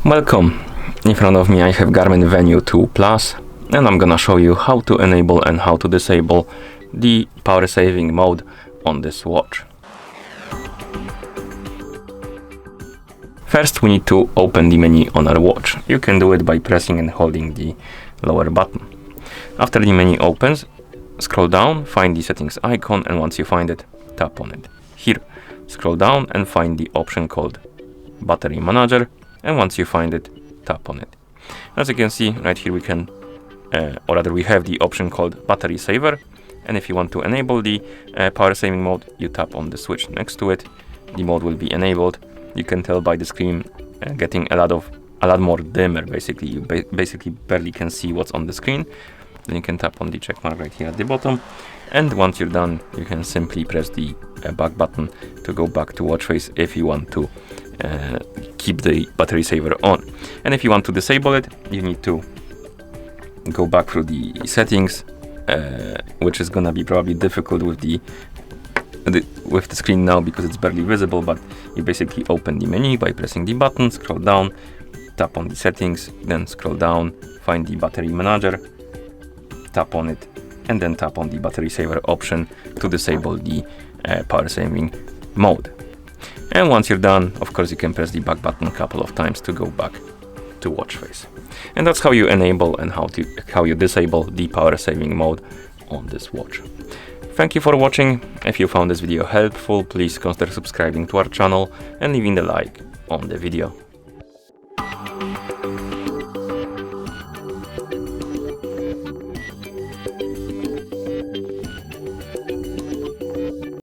Welcome! In front of me I have GARMIN Venu 2 Plus, and I'm gonna show you how to enable and how to disable the power saving mode on this watch. First we need to open the menu on our watch. You can do it by pressing and holding the lower button. After the menu opens, scroll down, find the settings icon, and once you find it, tap on it. Here, scroll down and find the option called Battery Manager, and once you find it, tap on it. As you can see right here, we have the option called Battery Saver, and if you want to enable the power saving mode, you tap on the switch next to it. The mode will be enabled. You can tell by the screen getting a lot more dimmer. Basically, you basically barely can see what's on the screen. Then you can tap on the check mark right here at the bottom, and once you're done, you can simply press the back button to go back to watch face if you want to keep the battery saver on. And if you want to disable it, you need to go back through the settings, which is gonna be probably difficult with the screen now because it's barely visible, but you basically open the menu by pressing the button, scroll down, tap on the settings, then scroll down, find the battery manager, tap on it, and then tap on the battery saver option to disable the power saving mode. And once you're done, of course, you can press the back button a couple of times to go back to watch face. And that's how you enable and how you disable the power saving mode on this watch. Thank you for watching. If you found this video helpful, please consider subscribing to our channel and leaving a like on the video.